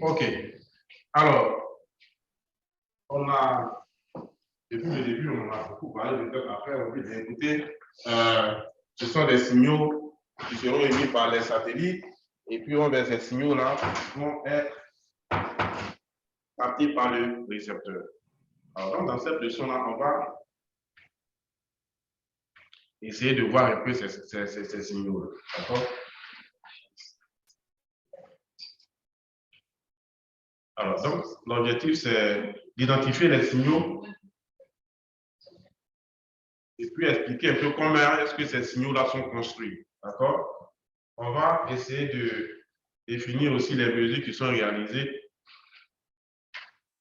OK. Alors, on a, depuis le début, on a beaucoup parlé de ça. Après, on peut écouter. Ce sont des signaux qui seront émis par les satellites. Et puis, ces signaux-là vont être captés par le récepteur. Alors, dans cette leçon-là, on va essayer de voir un peu ces signaux-là. D'accord? Alors, donc, l'objectif, c'est d'identifier les signaux et puis expliquer un peu comment est-ce que ces signaux-là sont construits. D'accord? On va essayer de définir aussi les mesures qui sont réalisées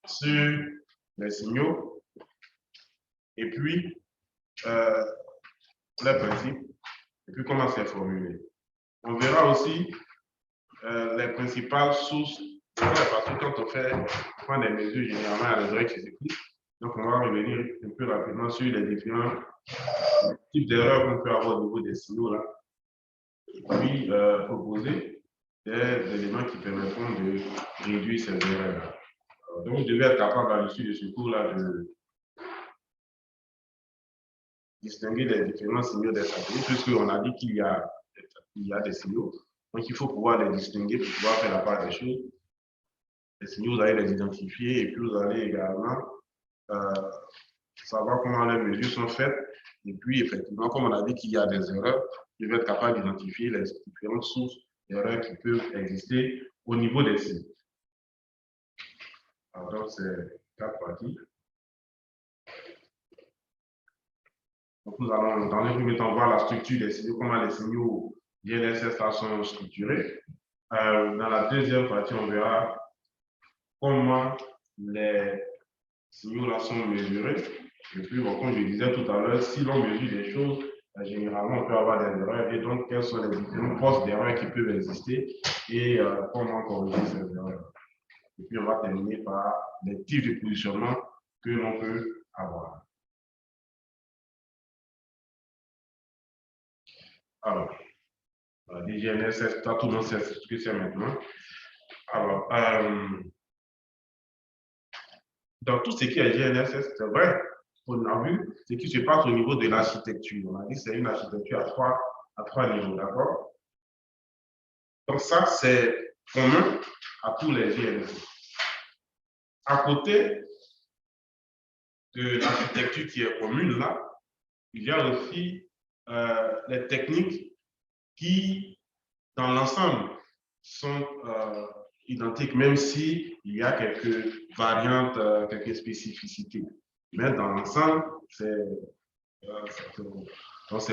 sur les signaux et puis les principes et puis comment c'est formulé. On verra aussi les principales sources, parce que quand on prend des mesures, généralement, il y a des oreilles qui s'écoutent. Donc, on va revenir un peu rapidement sur les différents types d'erreurs qu'on peut avoir au niveau des signaux là. Et puis, proposer des éléments qui permettront de réduire ces erreurs. Donc, vous devez être capable, à l'issue de ce cours-là, de distinguer les différents signaux des satellites, puisqu'on a dit qu'il y a des signaux. Donc, il faut pouvoir les distinguer pour pouvoir faire la part des choses. Les signaux, vous allez les identifier et puis vous allez également savoir comment les mesures sont faites. Et puis, effectivement, comme on a dit qu'il y a des erreurs, vous devez être capable d'identifier les différentes sources d'erreurs qui peuvent exister au niveau des signes. Alors, donc, c'est 4 parties. Donc, nous allons, dans les premiers temps, voir la structure des signaux, comment les signaux GNSS sont structurés. Dans la deuxième partie, on verra comment les signaux là sont mesurés. Et puis, bon, comme je disais tout à l'heure, si l'on mesure des choses, généralement, on peut avoir des erreurs. Et donc, quels sont les différents postes d'erreurs qui peuvent exister et comment corriger ces erreurs. Et puis, on va terminer par les types de positionnement que l'on peut avoir. Alors, les GNSS, tout le monde sait ce que c'est maintenant. Alors, dans tout ce qui est GNSS, c'est vrai, on a vu ce qui se passe au niveau de l'architecture. On a dit que c'est une architecture à trois niveaux, d'accord? Donc ça, c'est commun à tous les GNSS. À côté de l'architecture qui est commune là, il y a aussi les techniques qui, dans l'ensemble, sont identiques, même s'il y a quelques variantes, quelques spécificités. Mais dans l'ensemble, c'est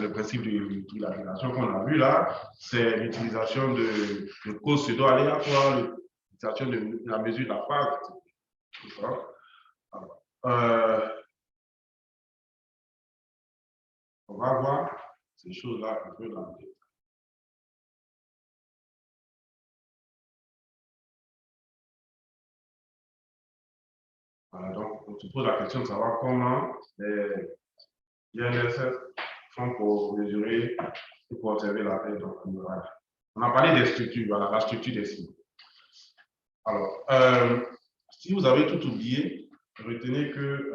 le principe de la relation qu'on a vu là, c'est l'utilisation de causes pseudo-aléatoires, l'utilisation de la mesure de la phase. On va voir ces choses-là un peu dans le. Voilà, donc on se pose la question de savoir comment les GNSS font pour mesurer et pour observer la paix. Donc, on a parlé des structures, voilà, la structure des signes. Alors, si vous avez tout oublié, retenez que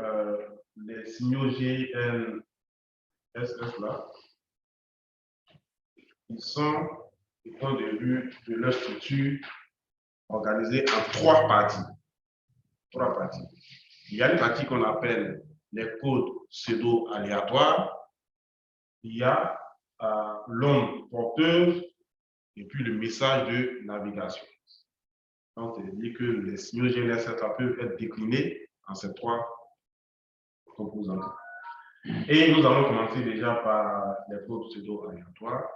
les signaux GNSS là, ils sont, du point de vue de leur structure, organisés en trois parties. Il y a une partie qu'on appelle les codes pseudo-aléatoires, il y a l'onde porteuse et puis le message de navigation. Donc, c'est-à-dire que les signaux GNSS peuvent être déclinés en ces trois composantes. Et nous allons commencer déjà par les codes pseudo-aléatoires.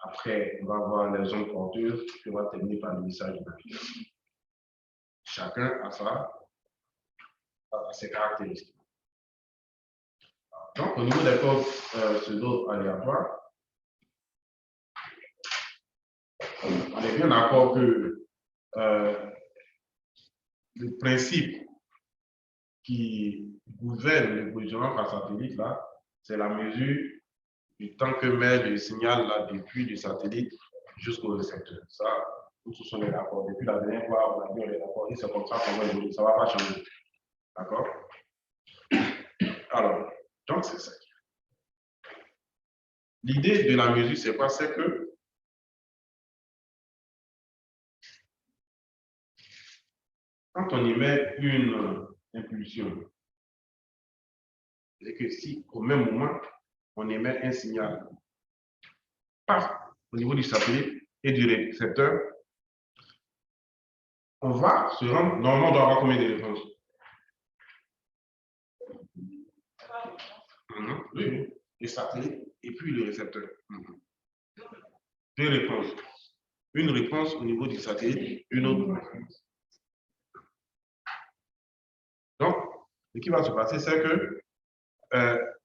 Après, on va voir les ondes porteuses, puis on va terminer par le message de navigation. Chacun a ses caractéristiques. Donc, au niveau des codes pseudo-aléatoires, on est bien d'accord que le principe qui gouverne le positionnement par satellite, là, c'est la mesure du temps que met le signal là, depuis le satellite jusqu'au récepteur. Ça, nous tous on est d'accord. Depuis la dernière fois, on a dit on est d'accord. Et c'est comme ça qu'on va évoluer. Ça ne va pas changer. D'accord? Alors, donc c'est ça. L'idée de la mesure, c'est quoi? C'est que quand on émet une impulsion, c'est que si au même moment, on émet un signal, pas au niveau du satellite et du récepteur, on va se rendre, normalement, on doit avoir combien de réponses? Oui, le satellite et puis le récepteur. Deux réponses. Une réponse au niveau du satellite, une autre réponse. Donc, ce qui va se passer, c'est que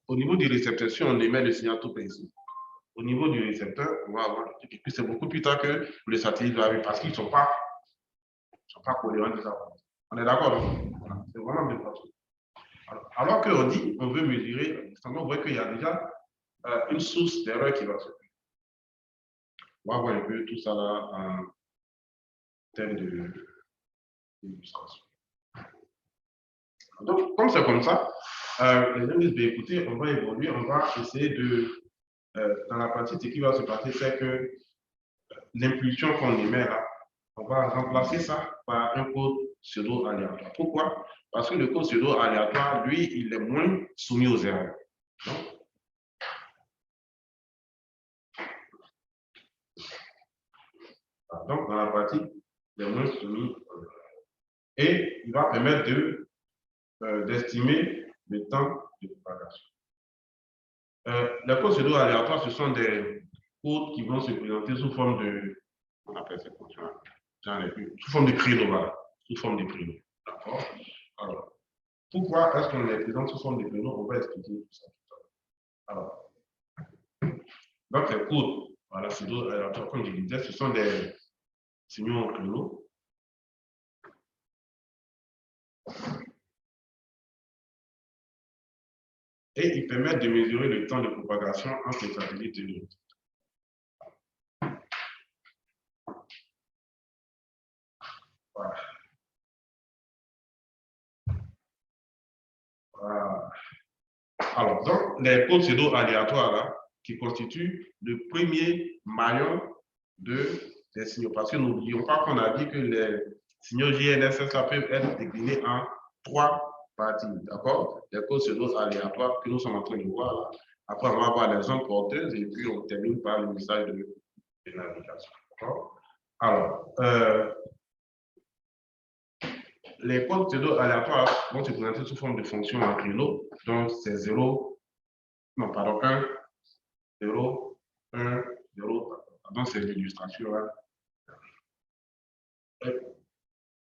au niveau du récepteur, si on émet le signal tout ici, au niveau du récepteur, on va avoir, et puis c'est beaucoup plus tard que le satellite va arriver parce qu'ils ne sont pas cohérents de ça. On est d'accord? Voilà. C'est vraiment bien partout. Alors qu'on dit, on veut mesurer, on voit qu'il y a déjà une source d'erreur qui va se faire. On va voir un peu tout ça là en termes d'illustration. Donc, comme c'est comme ça, les gens disent, écoutez, on va évoluer, on va essayer de, dans la partie, ce qui va se passer, c'est que l'impulsion qu'on émet là, on va remplacer ça par un code pseudo-aléatoire. Pourquoi? Parce que le code pseudo-aléatoire, lui, il est moins soumis aux erreurs. Donc dans la partie, il est moins soumis aux erreurs. Et il va permettre d'estimer le temps de propagation. Les codes pseudo-aléatoires, ce sont des codes qui vont se présenter sous forme de, on appelle ces codes, sous forme de créneaux, voilà, sous forme de créneaux. D'accord? Alors, pourquoi est-ce qu'on les présente sous forme de créneaux? On va expliquer tout ça. Alors, donc les codes, voilà, pseudo-aléatoires, comme je disais, ce sont des signaux en créneaux. Et ils permettent de mesurer le temps de propagation entre les satellites et l'autre. Voilà. Voilà. Alors, donc, les codes pseudo-aléatoires, là, qui constituent le premier maillon des signaux. Parce que n'oublions pas qu'on a dit que les signaux GNSS peuvent être déclinés en 3 parties. D'accord? Les codes pseudo-aléatoires que nous sommes en train de voir là. Après, on va avoir les ondes porteuses et puis on termine par le message de navigation. D'accord? Alors, les codes pseudo-aléatoires vont se présenter sous forme de fonctions en créneau. Donc, c'est 0, non, pardon, 1, 0, 1, 0. Donc, c'est l'illustration.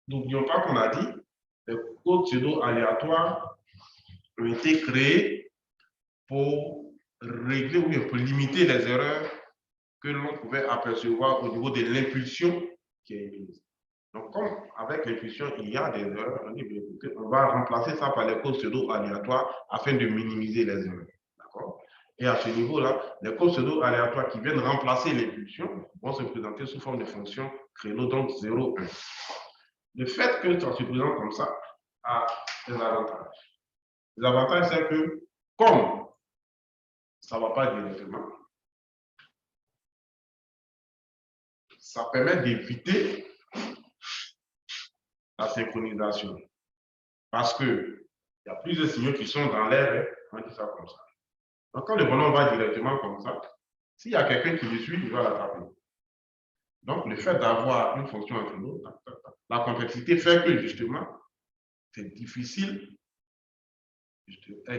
N'oublions pas qu'on a dit les codes pseudo-aléatoires ont été créés pour régler ou pour limiter les erreurs que l'on pouvait apercevoir au niveau de l'impulsion qui est émise. Donc, comme avec l'impulsion, il y a des erreurs, on va remplacer ça par les codes pseudo-aléatoires afin de minimiser les erreurs. D'accord? Et à ce niveau-là, les codes pseudo-aléatoires qui viennent remplacer l'impulsion vont se présenter sous forme de fonction créneau, donc 0, 1. Le fait que ça se présente comme ça a des avantages. Les avantages, c'est que comme ça ne va pas directement, ça permet d'éviter la synchronisation. Parce qu'il y a plusieurs signaux qui sont dans l'air, on dit ça comme ça. Donc, quand le ballon va directement comme ça, s'il y a quelqu'un qui le suit, il va l'attraper. Donc, le fait d'avoir une fonction entre nous, la complexité fait que justement, c'est difficile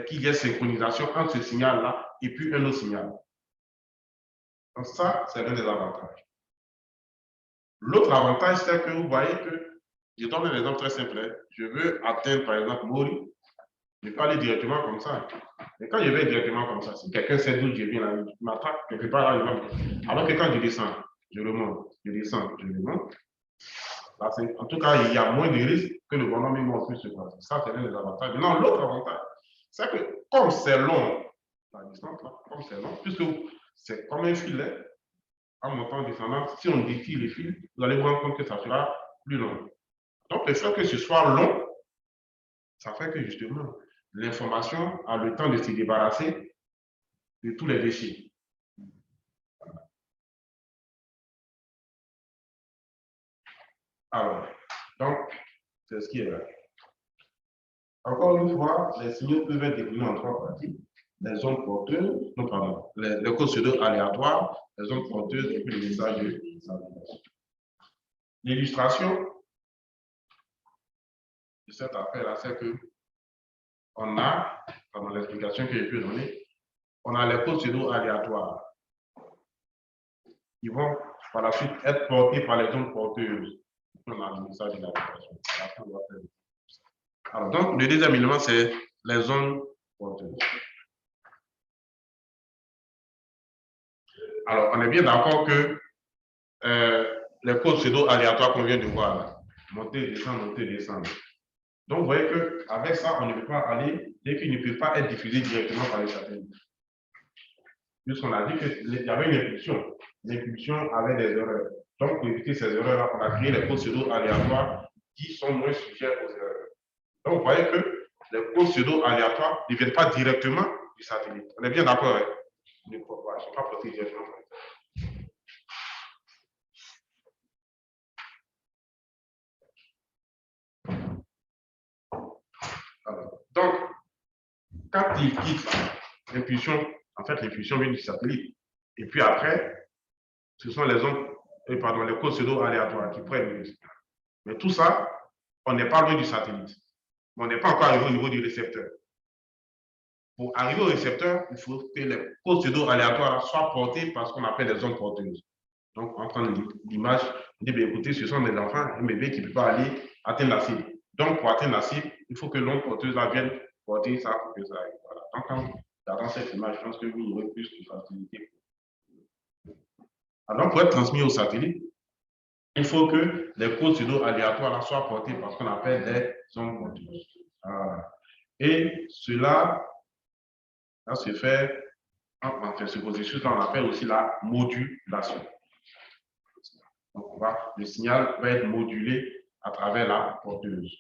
qu'il y ait synchronisation entre ce signal-là et puis un autre signal. Donc, ça, c'est l'un des avantages. L'autre avantage, c'est que vous voyez que, je donne un exemple très simple. Je veux atteindre, par exemple, Mori. Je ne vais pas aller directement comme ça. Mais quand je vais directement comme ça, si quelqu'un sait d'où je viens, il m'attrape quelque part là, alors que quand je descends, je remonte, je descends, je remonte. Là, en tout cas, il y a moins de risques que le bonhomme il monte plus se passer. Ça, c'est l'un des avantages. Maintenant, l'autre avantage, c'est que comme c'est long, la distance, là, comme c'est long, puisque c'est comme un filet, en montant, en descendant, si on défile les fils, vous allez vous rendre compte que ça sera plus long. Donc, le fait que ce soit long, ça fait que justement, l'information a le temps de se débarrasser de tous les déchets. Alors, donc, c'est ce qui est là. Encore une fois, les signaux peuvent être déclinés en trois parties. Les zones porteuses, non, pardon, les codes pseudo aléatoires, les zones porteuses et puis les messages de stabilisation. L'illustration de cette affaire-là, c'est que on a, dans l'explication que j'ai pu donner, on a les codes pseudo aléatoires. Ils vont par la suite être portés par les zones porteuses. On a le message de navigation. Alors, donc, le deuxième élément, c'est les zones porteuses. Alors, on est bien d'accord que les codes pseudo-aléatoires qu'on vient de voir là, monter, descendre. Donc, vous voyez qu'avec ça, on ne peut pas aller, dès qu'il ne peut pas être diffusé directement par les satellites. Puisqu'on a dit qu'il y avait une impulsion. L'impulsion avait des erreurs. Donc, pour éviter ces erreurs-là, on a créé les codes pseudo-aléatoires qui sont moins sujets aux erreurs. Donc, vous voyez que les codes pseudo-aléatoires ne viennent pas directement du satellite. On est bien d'accord, hein? Ils ne sont pas portés directement. Alors, donc, quand il quitte l'impulsion, en fait, l'impulsion vient du satellite. Et puis après, ce sont les zones, pardon, les codes pseudo-aléatoires qui prennent. Mais tout ça, on n'est pas loin du satellite. Mais on n'est pas encore arrivé au niveau du récepteur. Pour arriver au récepteur, il faut que les codes pseudo-aléatoires soient portés par ce qu'on appelle les zones porteuses. Donc, on prend l'image, on dit, bien, écoutez, ce sont des enfants, un bébé qui ne peut pas aller atteindre la cible. Donc, pour atteindre la cible, il faut que l'onde porteuse vienne porter ça pour que ça aille. Voilà. Donc, quand vous regardez cette image, je pense que vous aurez plus de facilité. Alors, pour être transmis au satellite, il faut que les codes pseudo-aléatoires soient portés par ce qu'on appelle des ondes porteuses. Et cela, ça se fait, enfin, ce processus-là, on appelle aussi la modulation. Donc, le signal va être modulé à travers la porteuse.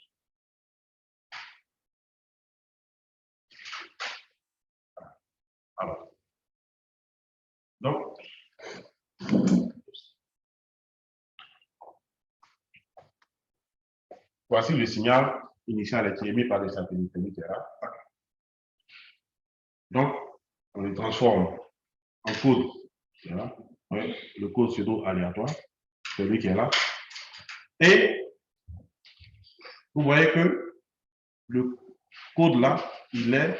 Alors, donc, voici le signal initial qui est émis par les satellites. Donc, on le transforme en code. Voilà. Oui, le code pseudo-aléatoire, celui qui est là. Et vous voyez que le code là, il est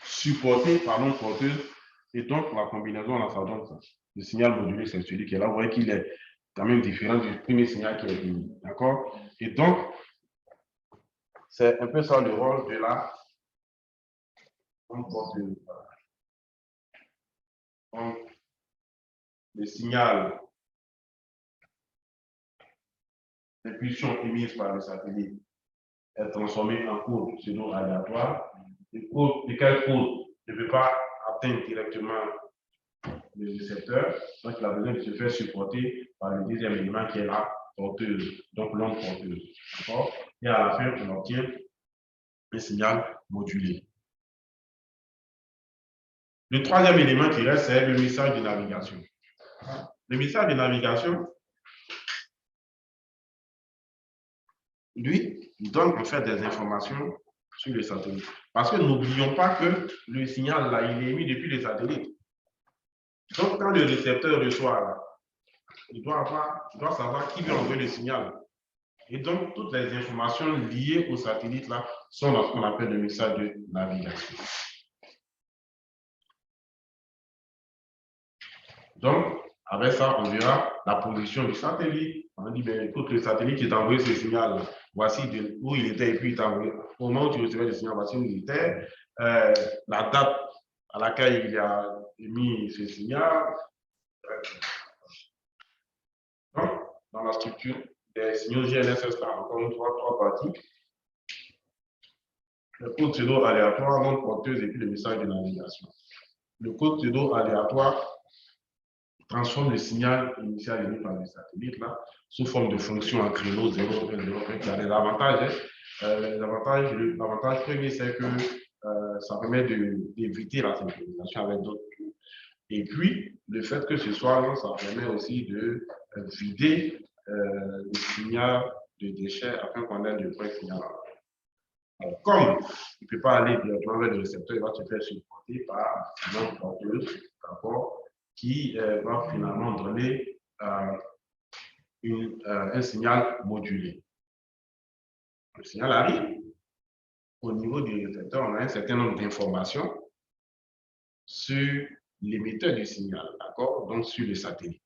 supporté par l'onde porteuse. Et donc, la combinaison, là, ça donne ça. Le signal modulé, c'est celui qui est là. Vous voyez qu'il est quand même différent du premier signal qui est émis. D'accord? Et donc, c'est un peu ça le rôle de la onde porteuse. Donc, le signal d'impulsion émise par le satellite est transformé en code pseudo-aléatoire. Lequel code ne peut pas atteindre directement le récepteur, donc il a besoin de se faire supporter par le deuxième élément qui est la porteuse, donc l'onde porteuse. D'accord? Et à la fin, on obtient un signal modulé. Le troisième élément qui reste, c'est le message de navigation. Le message de navigation, lui, il donne en fait des informations sur le satellite. Parce que n'oublions pas que le signal, là, il est émis depuis le satellite. Donc, quand le récepteur reçoit, là, il doit savoir qui lui envoie le signal. Et donc, toutes les informations liées au satellite, là, sont dans ce qu'on appelle le message de navigation. Donc, avec ça, on verra la position du satellite. On dit, ben, écoute, le satellite qui t'a envoyé ce signal, voici où il était, et puis il t'a envoyé. Au moment où tu recevais le signal, voici où il était, la date à laquelle il a émis ce signal. Donc, dans la structure des signaux GNSS, là, encore une fois, trois parties. Le code pseudo aléatoire, l'onde porteuse et puis le message de navigation. Le code pseudo aléatoire transforme le signal initial émis par le satellite là, sous forme de fonction en créneau 0, 1, 0, 1. Il y a des avantages. L'avantage premier, c'est que ça permet d'éviter la synchronisation avec d'autres. Et puis, le fait que ce soit long, ça permet aussi de vider le signal de déchets afin qu'on ait le vrai signal. Alors, comme il ne peut pas aller directement vers le récepteur, il va se faire supporter par une porteuse, d'accord, qui va finalement donner un signal modulé. Le signal arrive. Au niveau du récepteur, on a un certain nombre d'informations sur l'émetteur du signal, d'accord, donc sur le satellite.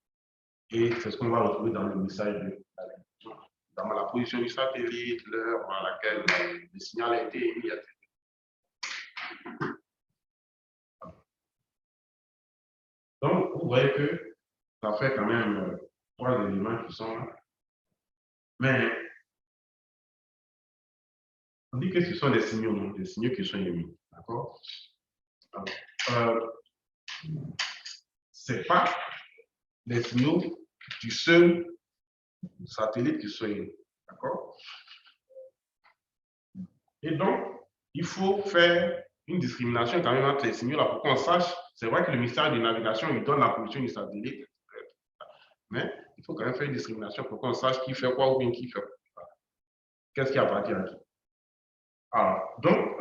Et c'est ce qu'on va retrouver dans le message de dans la position du satellite, l'heure à laquelle le signal a été émis, etc. Donc, vous voyez que ça fait quand même 3 éléments qui sont là. Mais on dit que ce sont des signaux, non, des signaux qui sont émis. D'accord? Ce n'est pas des signaux du seul satellite qui sont émis. D'accord? Et donc, il faut faire une discrimination quand même entre les signaux là pour qu'on sache. C'est vrai que le mystère de navigation, il donne la position du satellite. Mais il faut quand même faire une discrimination pour qu'on sache qui fait quoi ou bien qui fait quoi. Qu'est-ce qui appartient à qui? Alors, donc,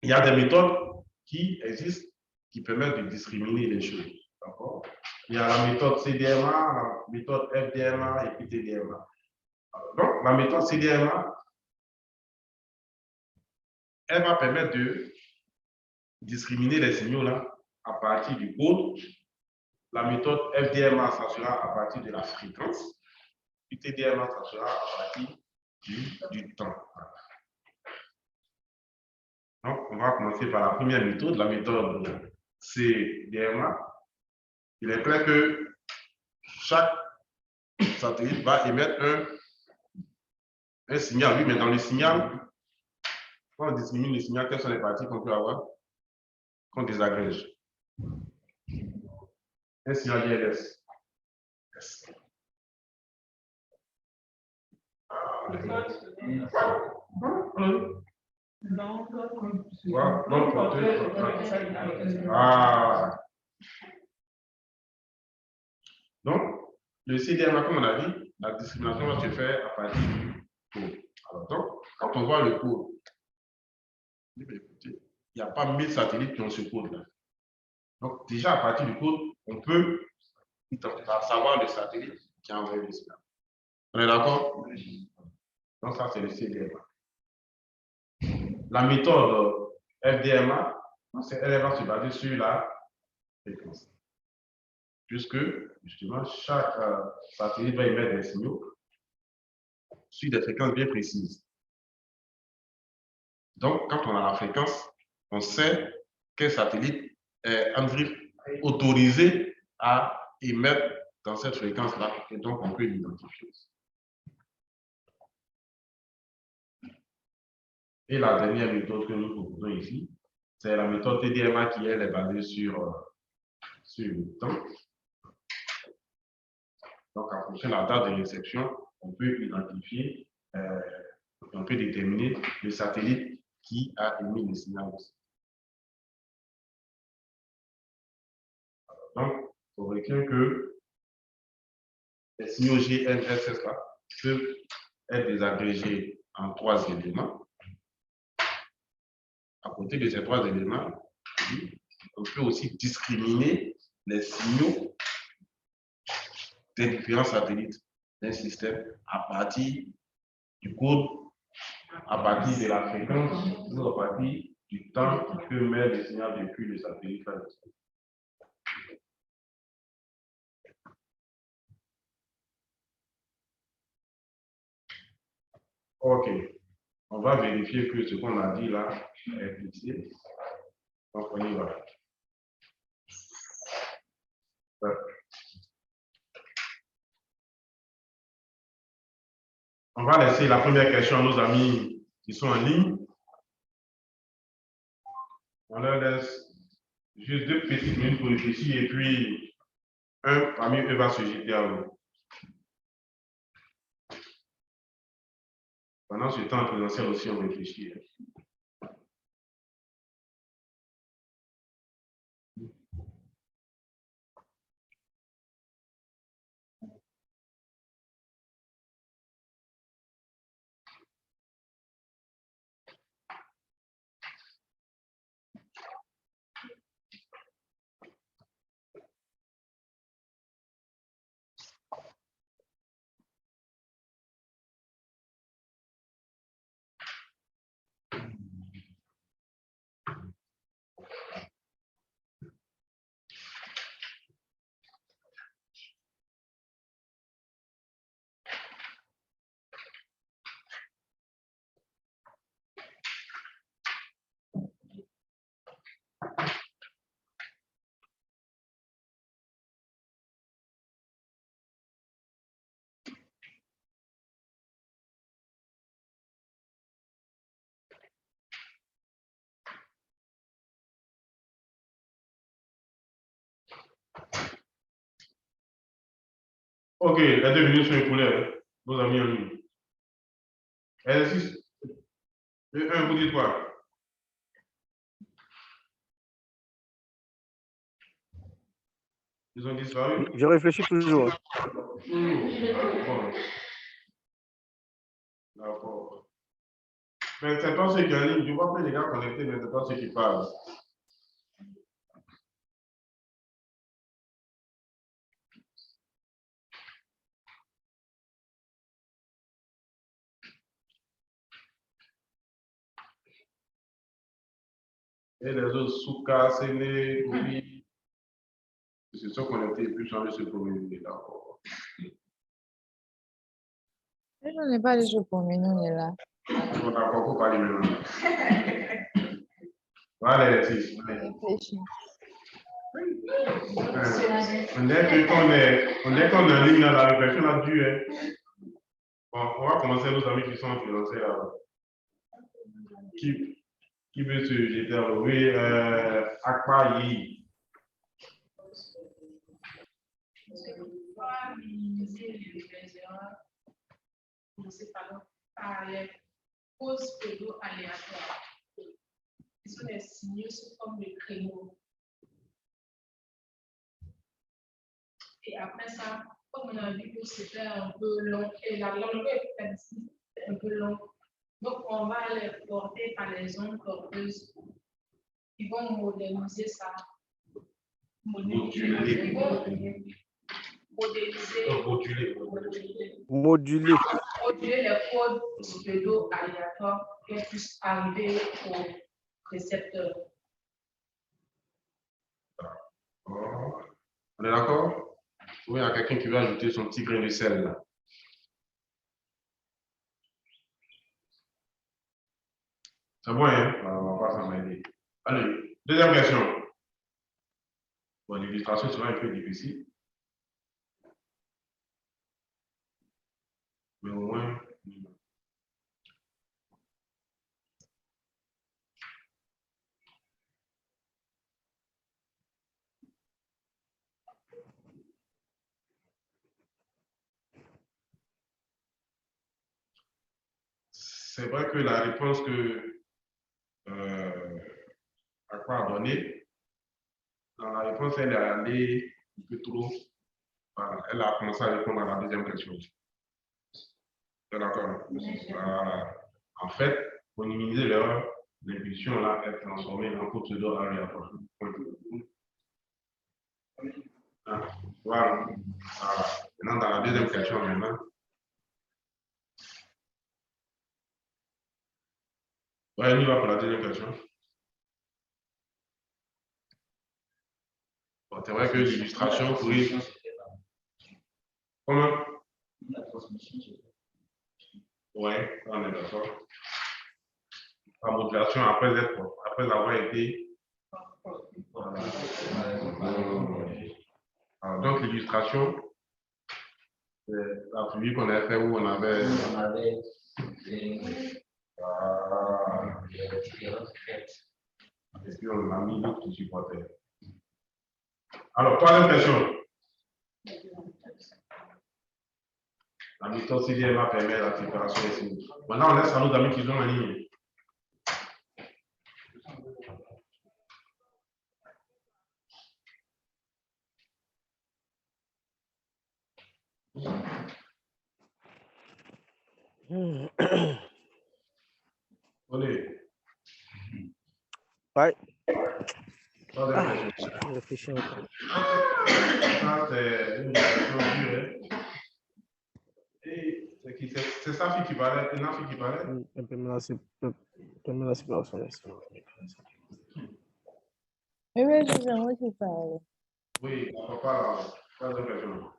il y a des méthodes qui existent qui permettent de discriminer les choses. D'accord? Il y a la méthode CDMA, la méthode FDMA et puis TDMA. Alors, donc, la méthode CDMA, elle va permettre de discriminer les signaux là à partir du code. La méthode FDMA, ça sera à partir de la fréquence. Puis TDMA, ça sera à partir du temps. Donc, on va commencer par la première méthode, la méthode CDMA. Il est clair que chaque satellite va émettre un signal. Oui, mais dans le signal, quand on discrimine le signal, quelles sont les parties qu'on peut avoir, qu'on désagrège? Un signal ILS. Yes. Donc, le CDMA, comme on a dit, la discrimination va se faire à partir du code. Alors, donc, quand on voit le code, il n'y a pas 1000 satellites qui ont ce code-là. Donc, déjà, à partir du code, on peut savoir le satellite qui a envoyé le signal. On est d'accord? Donc, ça, c'est le CDMA. La méthode FDMA, elle va se baser sur la fréquence. Puisque, justement, chaque satellite va émettre des signaux sur des fréquences bien précises. Donc, quand on a la fréquence, on sait quel satellite est autorisé à émettre dans cette fréquence-là. Et donc, on peut l'identifier. Et la dernière méthode que nous proposons ici, c'est la méthode TDMA qui, elle, est basée sur le temps. Donc, en fonction de la date de réception, on peut identifier, on peut déterminer le satellite qui a émis le signal. Donc, on retient que les signaux GNSS là peuvent être désagrégés en 3 éléments. À côté de ces 3 éléments, on peut aussi discriminer les signaux des différents satellites d'un système à partir du code, à partir de la fréquence ou à partir du temps que met le signal depuis le satellite. OK. On va vérifier que ce qu'on a dit là est fixé. Donc, on y va. On va laisser la première question à nos amis qui sont en ligne. On leur laisse juste 2 petites minutes pour réfléchir et puis un parmi eux va se jeter à l'eau. Pendant ce temps, en présentiel aussi, on réfléchit. Ok, les 2 minutes sont écoulées. Nos amis en ligne. Exercice 1, vous dites quoi? Ils ont disparu? Je réfléchis toujours. D'accord. Mais c'est pas ceux qui en ligne. Je vois plein de gars connectés, mais c'est pas ceux qui parlent. Et les autres, Souka, Séné, Kobi, ils se sont connectés et puis changer ce communiquer. D'accord. Je n'ai pas les jeux pour nous, on est là. On n'a pas beaucoup parlé maintenant. Voilà l'exercice. Réfléchis. On est qu'on est en ligne dans la réflexion a dû. Bon, on va commencer nos amis qui sont financés là. Qui veut se jeter à l'eau? Oui, Akpa Yi. Minimiser les erreurs, commencer par les causes pédo-aléatoires. Ce sont des signaux sous forme de créneaux. Et après ça, comme on a vu que c'était un peu long, et la longueur est un peu long, donc on va les porter par les ondes cordeuses. Ils vont moderniser ça. Moduler les codes pseudo-aléatoires qui puissent arriver au récepteur. On est d'accord? Oui, il y a quelqu'un qui veut ajouter son petit grain de sel là. C'est bon, hein? On va pas s'en mêler. Allez, deuxième question. Bon, l'illustration sera un peu difficile. Mais au moins. C'est vrai que la réponse que Akpa a donnée, dans la réponse, elle est allée un peu trop. Voilà, elle a commencé à répondre à la deuxième question. C'est d'accord? En fait, pour minimiser l'erreur, l'impulsion là est transformée en code pseudo-aléatoire. Voilà. Maintenant, dans la deuxième question, maintenant. Ouais, on y va pour la deuxième question. Bon, c'est vrai que l'illustration pourrait. Comment? Ouais, on est d'accord. La modulation après avoir été. Alors, donc, l'illustration, c'est la pluie qu'on a fait où on avait. Et puis, on a mis l'autre qui supportait. Alors, troisième question. La méthode CDMA permet la séparation des signaux. Maintenant, on laisse à nos amis qui sont en ligne. Allez. Ouais. Je réfléchis encore. Ça, c'est une question dure. Et c'est sa fille qui parlait, c'est la fille qui parlait. Oui, mais c'est moi qui parle. Oui, papa, pas de question.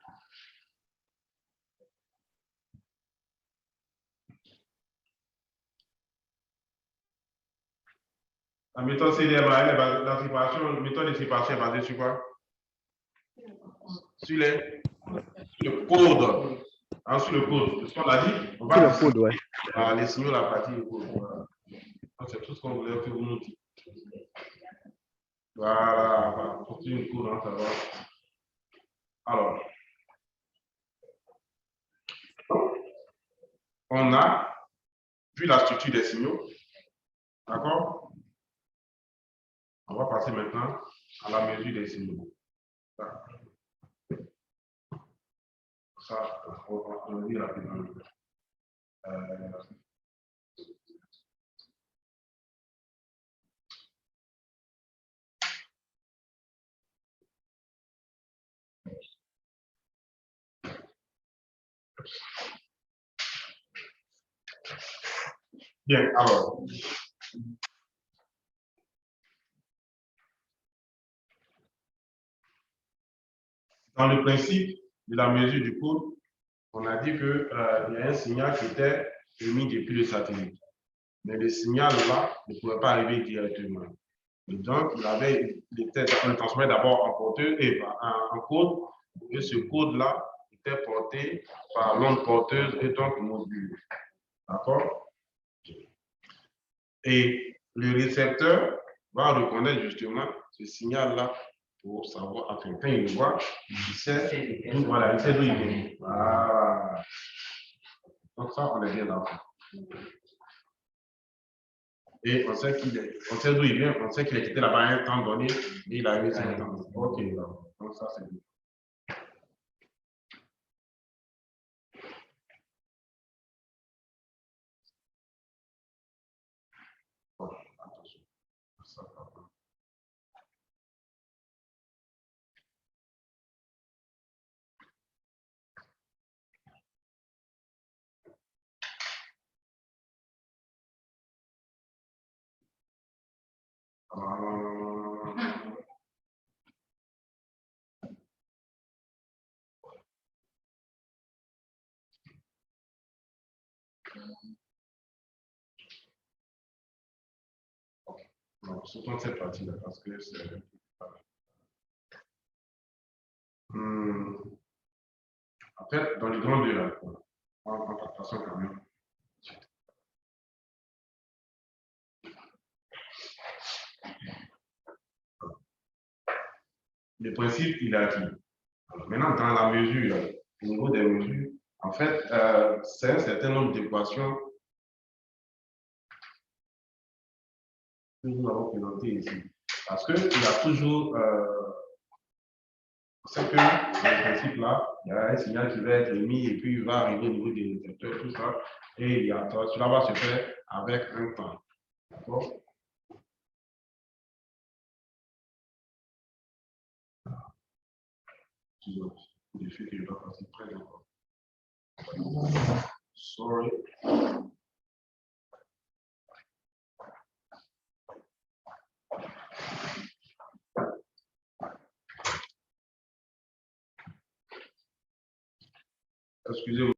La méthode CDMA, la méthode de séparation est basée sur quoi? Sur le code. Hein, sur le code. Ce qu'on a dit, on va sur le code, ouais. Les signaux, la partie du code. Voilà. C'est tout ce qu'on voulait que vous nous dites. Voilà, voilà. Continue le cours, hein, ça va. Alors, on a vu la structure des signaux. D'accord? On va passer maintenant à la mesure des signaux. Ça, on le dit rapidement. Bien, alors. Dans le principe de la mesure du code, on a dit qu'il y a un signal qui était émis depuis le satellite. Mais le signal là ne pouvait pas arriver directement. Et donc, il était transformé d'abord en porteur et en code, et ce code-là était porté par l'onde porteuse et donc module. D'accord? Et le récepteur va reconnaître justement ce signal-là pour savoir, enfin, quand il le voit, il sait d'où il vient. Voilà. Donc ça, on est bien d'accord. Et on sait d'où il vient, on sait qu'il a quitté là-bas à un temps donné, et il a eu 5 ans. Ok, donc ça c'est bien. Bon, attention. Ça, non, surtout cette partie-là, parce que c'est. En fait, dans les grands deux, là, en façon quand même. Le principe, il est acquis. Maintenant, dans la mesure, au niveau des mesures, en fait, c'est un certain nombre d'équations que nous avons présentées ici. Parce qu'il y a toujours, c'est que dans le principe là, il y a un signal qui va être émis et puis il va arriver au niveau des récepteurs, tout ça. Et il y a, cela va se faire avec un temps. D'accord? Des choses que je dois passer très longtemps. Sorry. Excusez-moi.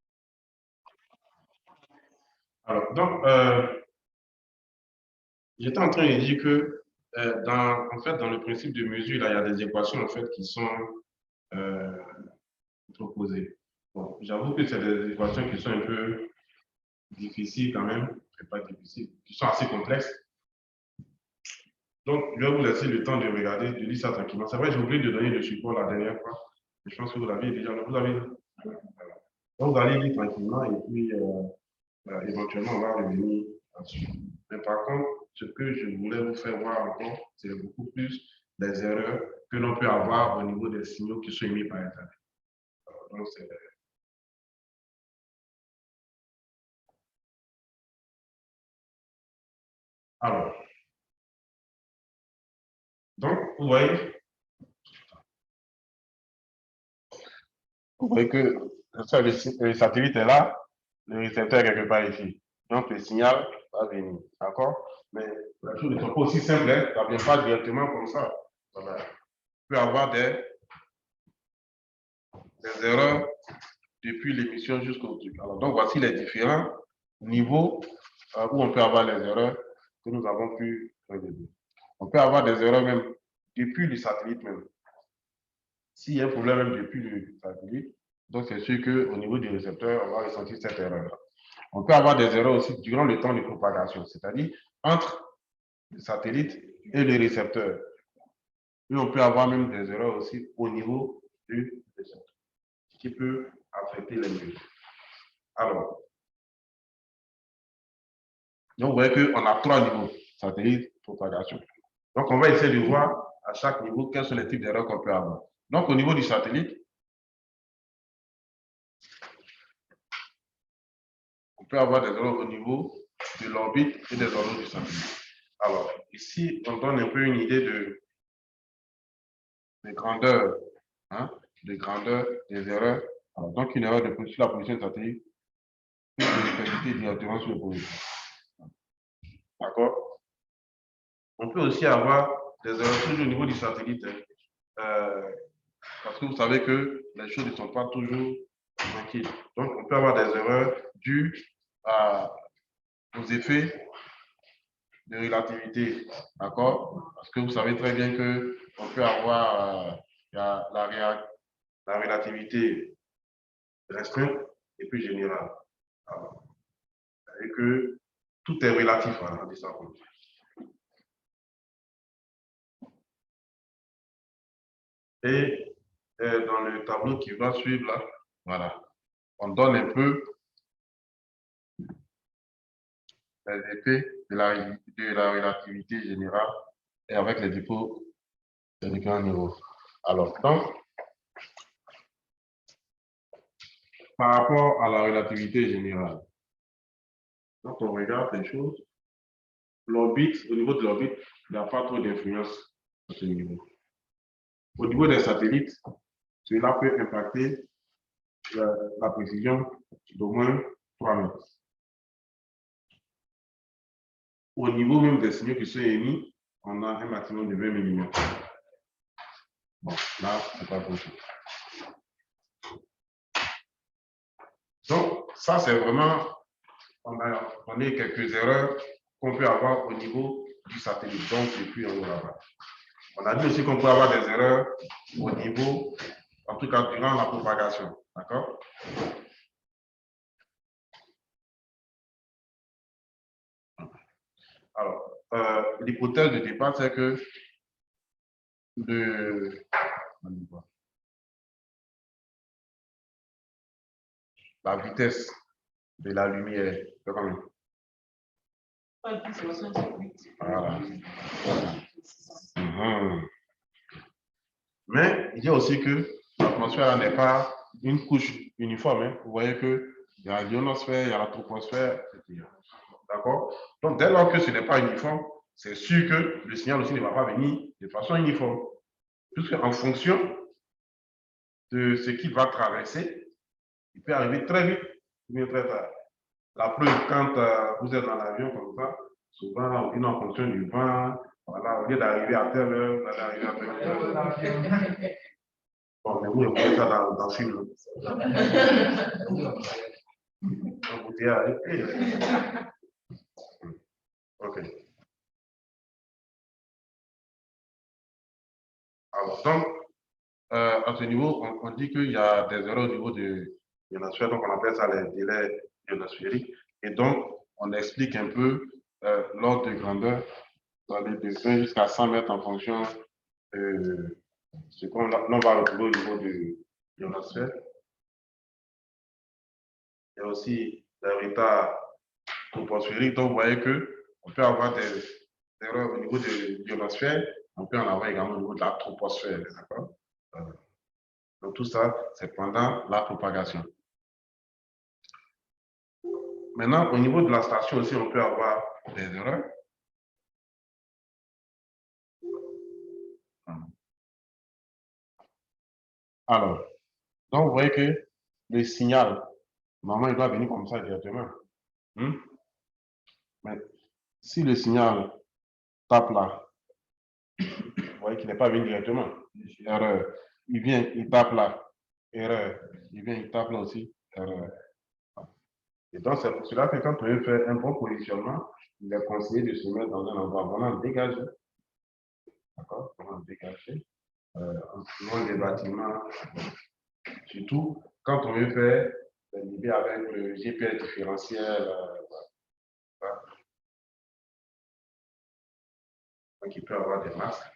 Alors, donc, j'étais en train de dire que en fait, dans le principe de mesure, là, il y a des équations en fait, qui sont proposées. Bon, j'avoue que c'est des équations qui sont un peu difficiles quand même, pas difficiles, qui sont assez complexes. Donc, je vais vous laisser le temps de regarder, de lire ça tranquillement. C'est vrai, j'ai oublié de donner le support la dernière fois. Je pense que vous l'avez déjà. Vous avez. Donc, vous allez lire tranquillement et puis éventuellement, on va revenir là-dessus. Mais par contre, ce que je voulais vous faire voir encore, c'est beaucoup plus les erreurs que l'on peut avoir au niveau des signaux qui sont émis par Internet. Donc, alors, vous voyez que le satellite est là, le récepteur est quelque part ici. Donc, le signal va venir. D'accord? Mais la chose ne sont pas aussi simple, hein? Ça ne vient pas directement comme ça. Voilà. Il peut y avoir des erreurs depuis l'émission jusqu'au truc. Alors, donc, voici les différents niveaux où on peut avoir les erreurs que nous avons pu révéler. On peut avoir des erreurs même depuis le satellite même. S'il y a un problème même depuis le satellite, donc c'est sûr qu'au niveau du récepteur, on va ressentir cette erreur-là. On peut avoir des erreurs aussi durant le temps de propagation, c'est-à-dire entre le satellite et le récepteur. Et on peut avoir même des erreurs aussi au niveau du récepteur, ce qui peut affecter les deux. Alors, donc vous voyez qu'on a 3 niveaux, satellite, propagation. Donc on va essayer de voir à chaque niveau quels sont les types d'erreurs qu'on peut avoir. Donc au niveau du satellite, on peut avoir des erreurs au niveau de l'orbite et des erreurs du satellite. Alors, ici, on donne un peu une idée de grandeur, hein, des erreurs. Alors, donc, une erreur sur la position du satellite peut se répercuter directement sur le position. D'accord? On peut aussi avoir des erreurs toujours au niveau du satellite, parce que vous savez que les choses ne sont pas toujours tranquilles. Donc, on peut avoir des erreurs dues aux effets de relativité, d'accord? Parce que vous savez très bien qu'on peut avoir la relativité restreinte et puis générale. Alors, et que tout est relatif, on dit ça comme ça. Et dans le tableau qui va suivre là, voilà, on donne un peu les effets de la relativité générale et avec les dépôts des différents niveaux. Alors, donc, par rapport à la relativité générale, quand on regarde les choses, l'orbite, au niveau de l'orbite, il n'y a pas trop d'influence à ce niveau. Au niveau des satellites, cela peut impacter la précision d'au moins 3 mètres. Au niveau même des signaux qui sont émis, on a un maximum de 20 mm. Bon, là, c'est pas possible. Donc, ça, c'est vraiment, on a quelques erreurs qu'on peut avoir au niveau du satellite, donc depuis en haut là-bas. On a dit aussi qu'on peut avoir des erreurs au niveau, en tout cas durant la propagation. D'accord? Alors, l'hypothèse de départ, c'est que la vitesse de la lumière, c'est combien? Voilà. Mais il y a aussi que l'atmosphère n'est pas une couche uniforme. Hein. Vous voyez qu'il y a l'ionosphère, il y a la troposphère, etc. D'accord? Donc, dès lors que ce n'est pas uniforme, c'est sûr que le signal aussi ne va pas venir de façon uniforme. Puisqu'en fonction de ce qu'il va traverser, il peut arriver très vite ou bien très tard. La preuve, quand vous êtes dans l'avion comme ça, souvent, on est en fonction du vent. Voilà, au lieu d'arriver à telle heure, vous allez arriver à telle heure. Bon, mais vous, vous voyez ça dans le film. Vous dites, OK. Alors, donc, à ce niveau, on dit qu'il y a des erreurs au niveau de l'ionosphère, donc on appelle ça les délais ionosphériques. Et donc, on explique un peu l'ordre de grandeur, de 20 jusqu'à 100 mètres en fonction de ce qu'on va retrouver au niveau ionosphère. Il y a aussi des retards troposphériques. Donc, vous voyez qu'on peut avoir des erreurs au niveau de l'ionosphère, on peut en avoir également au niveau de la troposphère. D'accord? Donc, tout ça, c'est pendant la propagation. Maintenant, au niveau de la station aussi, on peut avoir des erreurs. Alors, donc vous voyez que le signal, normalement, il doit venir comme ça directement. Mais si le signal tape là, vous voyez qu'il n'est pas venu directement. Erreur. Il vient, il tape là. Erreur. Il vient, il tape là aussi. Erreur. Et donc, c'est pour cela que quand on veut faire un bon positionnement, il est conseillé de se mettre dans un endroit vraiment dégagé. D'accord? Vraiment dégagé. Loin des bâtiments. Surtout quand on veut faire l'idée avec le GPS différentiel. Donc, il peut avoir des masques.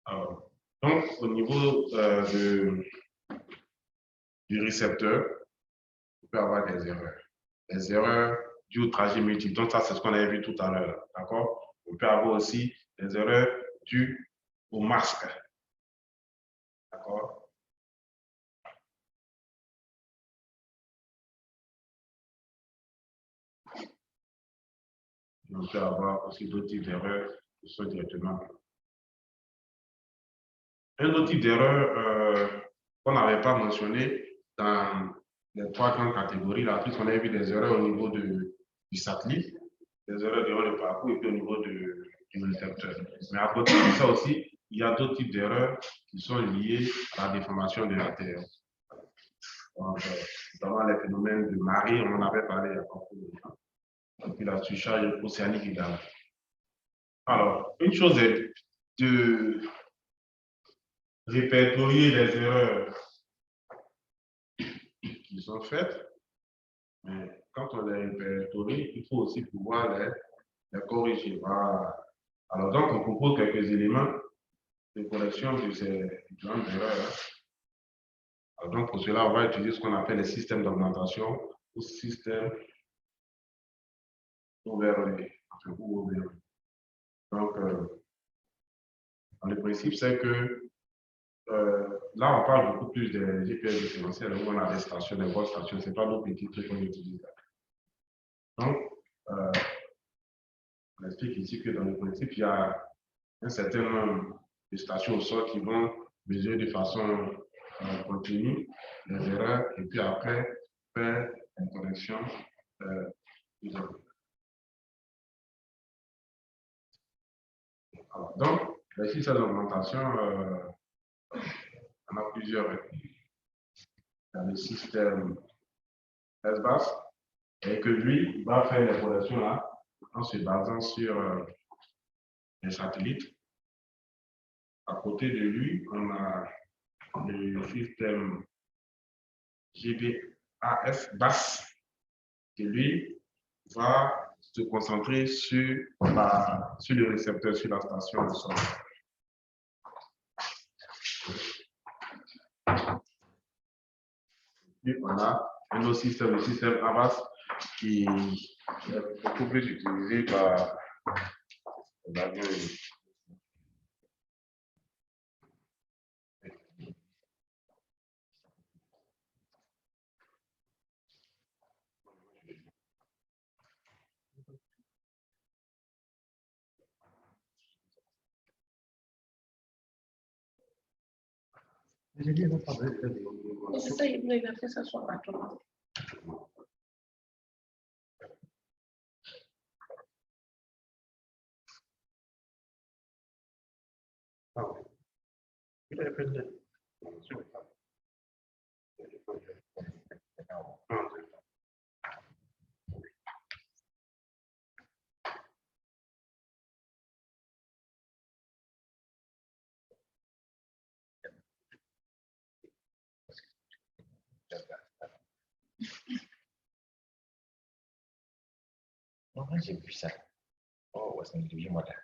Alors, donc, au niveau du récepteur, on peut avoir des erreurs. Des erreurs dues au trajet multiple. Donc, ça, c'est ce qu'on avait vu tout à l'heure. D'accord? On peut avoir aussi des erreurs dues au masque. D'accord? On peut avoir aussi d'autres types d'erreurs qui sont directement. Un autre type d'erreur qu'on n'avait pas mentionné dans les trois grandes catégories, là, puisqu'on avait vu des erreurs au niveau du satellite, des erreurs durant le parcours et puis au niveau du récepteur. Mais à côté de ça aussi, il y a d'autres types d'erreurs qui sont liées à la déformation de la Terre. Donc, notamment les phénomènes de marée, on en avait parlé il y a pas beaucoup de temps. Et puis la surcharge océanique également. Alors, une chose est de répertorier les erreurs qui sont faites, mais quand on les répertorie, il faut aussi pouvoir les corriger. Voilà. Alors, donc, on propose quelques éléments de correction de ces différentes erreurs. Alors, donc, pour cela, on va utiliser ce qu'on appelle les systèmes d'augmentation ou systèmes overlay. Donc, le principe, c'est que là, on parle beaucoup plus des GPS différentiels où on a des stations, des grosses stations. Ce n'est pas nos petits trucs qu'on utilise. Donc, on explique ici que dans le principe, il y a un certain nombre de stations au sol qui vont mesurer de façon continue les erreurs et puis après faire une correction. Donc, ici, c'est l'augmentation. On a plusieurs. Il y a le système S-BAS et que lui va faire les corrections là en se basant sur les satellites. À côté de lui, on a le système GBAS-BAS qui lui va se concentrer sur le récepteur, sur la station de sol. Puis on a un autre système, le système AVAS, qui est beaucoup plus utilisé par les avions. C'est ça, il a fait ça sur la toile. j'ai vu ça. Oh, c'est un vieux modèle.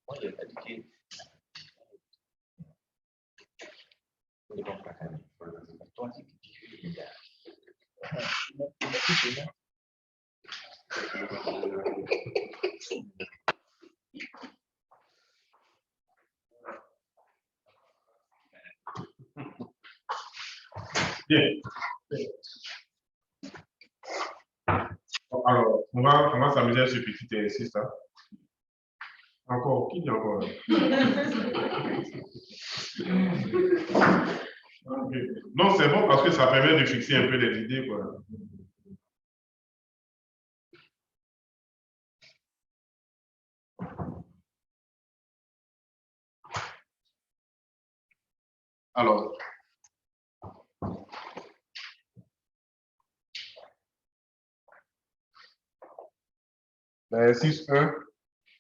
Moi, j'ai indiqué. Toi, Bien. Alors, on va s'amuser à ce petit exercice là. Encore, qui dit encore? Okay. Non, c'est bon parce que ça permet de fixer un peu les idées, quoi. Alors, l'exercice 1,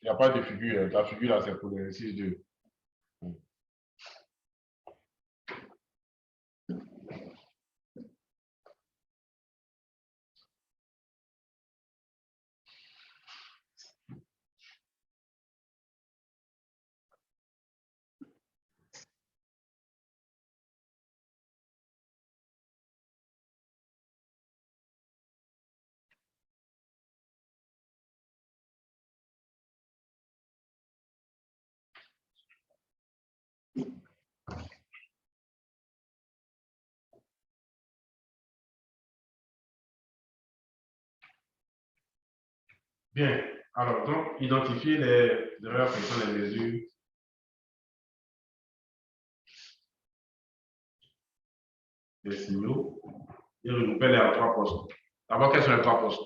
il n'y a pas de figure. La figure là, c'est pour l'exercice 2. Bien. Alors, donc, identifier les erreurs concernant les mesures. Les signaux et regrouper-les en 3 postes. D'abord, quels sont les 3 postes?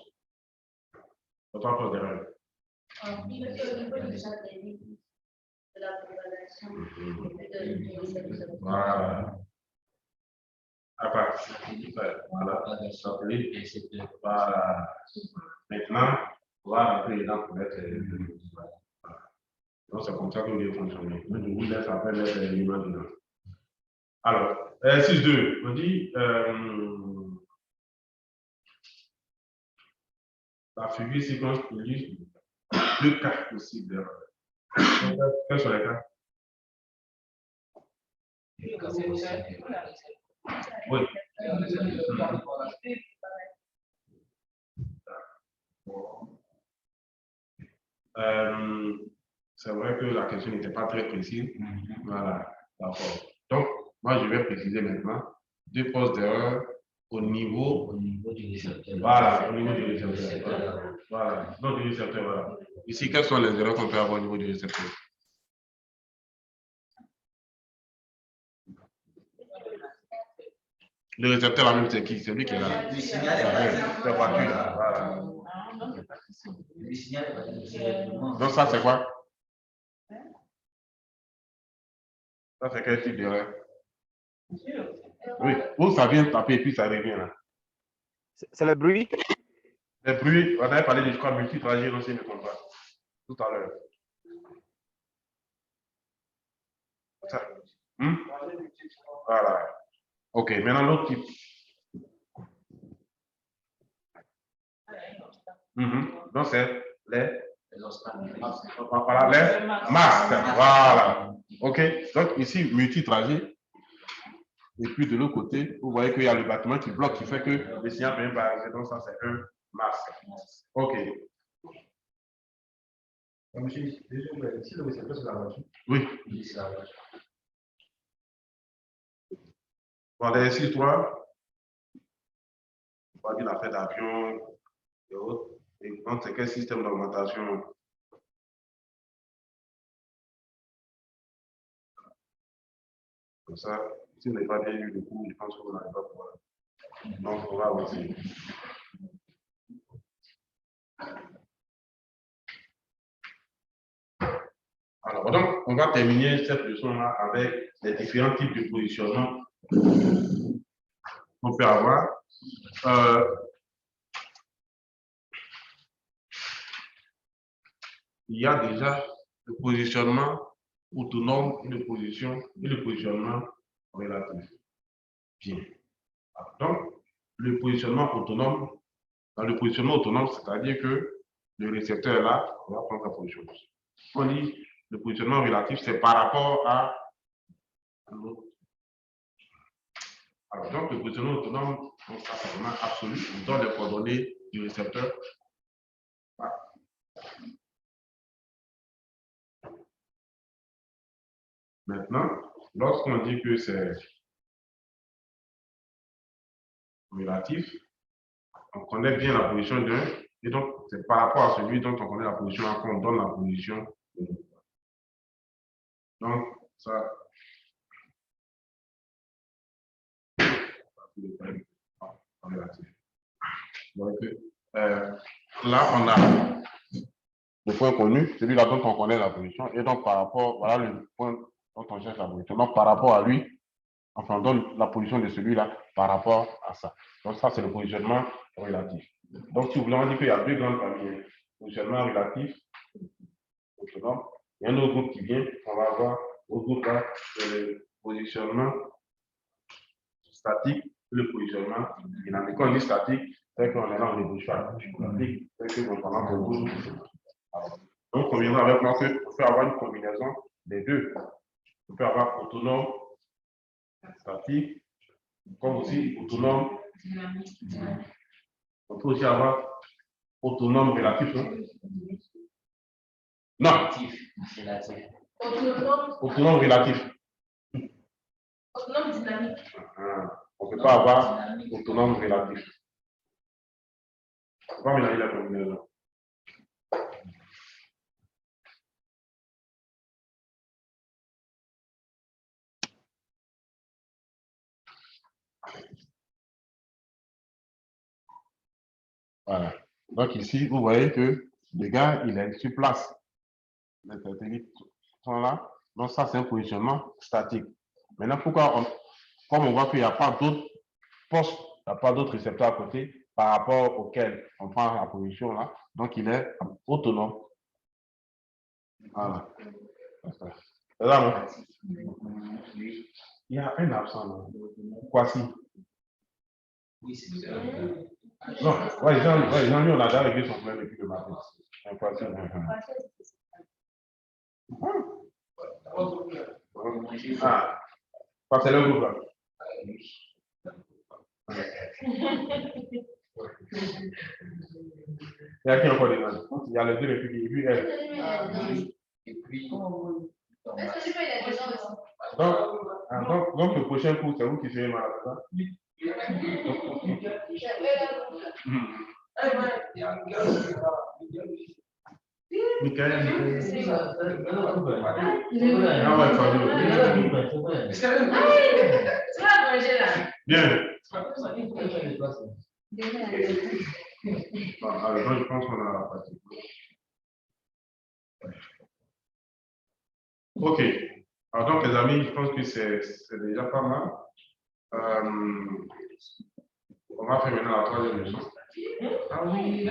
Les 3 postes d'erreur. Voilà. À partir voilà, satellite et c'était pas maintenant, on va rentrer dedans pour mettre voilà. Donc c'est comme ça que vous devez fonctionner. Je vous laisse après mettre les éléments dedans. Alors, 6.2, on dit la figure séquence illustre 2 cas possibles d'erreur. Quels sont les cas? Oui. C'est vrai que la question n'était pas très précise. Voilà, d'accord. Donc, moi, je vais préciser maintenant 2 postes d'erreur au niveau du récepteur. Voilà, au niveau du récepteur. Voilà, donc du récepteur, voilà. Ici, quelles sont les erreurs qu'on peut avoir au niveau du récepteur? Le récepteur, la même, c'est qui? C'est lui qui est là. Le signal est voiture, là. Voilà. Donc, ça, c'est quoi? Ça, c'est quel type d'erreur? Oui, où ça vient taper et puis ça revient là. C'est le bruit? Le bruit, on avait parlé de quoi multitrajet aussi, ne compte pas. Tout à l'heure. Voilà. Ok, maintenant l'autre type. Donc, c'est les masques. Voilà. Ok, donc ici, multitrajet. Et puis de l'autre côté, vous voyez qu'il y a le bâtiment qui bloque, qui fait que le signal peut pas arriver. Donc, ça, c'est un masque. Ok. Monsieur, ici, le récepteur, c'est la voiture. Oui. C'est la voiture. Bon, l'exercice 3, on va dire l'affaire d'avion et autres. Et donc, c'est quel système d'augmentation? Comme ça, si vous n'avez pas bien lu le cours, je pense que vous n'allez pas pouvoir. Donc, on va avancer. Alors, Alors, donc, on va terminer cette leçon-là avec les différents types de positionnement qu'on peut avoir. Il y a déjà le positionnement autonome et le positionnement relatif. Bien. Donc, le positionnement autonome, dans le positionnement autonome, c'est-à-dire que le récepteur est là, on va prendre sa position. On dit le positionnement relatif, c'est par rapport à l'autre. Alors, donc, le positionnement autonome, c'est vraiment absolu. On donne les coordonnées du récepteur. Voilà. Maintenant, lorsqu'on dit que c'est relatif, on connaît bien la position d'un, et donc c'est par rapport à celui dont on connaît la position qu'on donne la position de l'autre. Donc, ça. Relatif. Donc, là, on a le point connu, celui-là dont on connaît la position, et donc par rapport, voilà le point dont on cherche la position. Donc, par rapport à lui, enfin, on donne la position de celui-là par rapport à ça. Donc, ça, c'est le positionnement relatif. Donc, si vous voulez, on dit qu'il y a deux grandes familles. Positionnement relatif, autonome. Il y a un autre groupe qui vient, on va voir au groupe là, le positionnement statique, le positionnement dynamique. Quand on dit statique, c'est qu'on est là, on est bouche statique, c'est qu'on commence au bout. Donc, on viendra avec moi qu'on peut avoir une combinaison des deux. On peut avoir autonome, statique, comme aussi autonome. On peut aussi avoir autonome relatif. Non. Autonome relatif. Autonome dynamique. On ne peut pas avoir autonome relatif. On va mélanger la combinaison. Voilà. Donc ici, vous voyez que le gars, il est sur place. Les satellites sont là. Donc ça, c'est un positionnement statique. Maintenant, pourquoi comme on voit qu'il n'y a pas d'autres postes, il n'y a pas d'autres récepteurs à côté par rapport auquel on prend la position là. Donc il est autonome. Voilà. Là, il y a un absent là. Quoi si? Non, ouais, les gens, lui, on a déjà réglé son problème depuis le matin. Ah, quoi, c'est le groupe là. Il y a qui encore des gens? Il y a les deux et puis elle. Donc, le prochain cours, c'est vous qui serez malade, ça? Bien. Alors, je pense qu'on a la pratique. OK. Alors, donc, les amis, je pense que c'est déjà pas mal. On va faire maintenant la troisième leçon. Ah oui,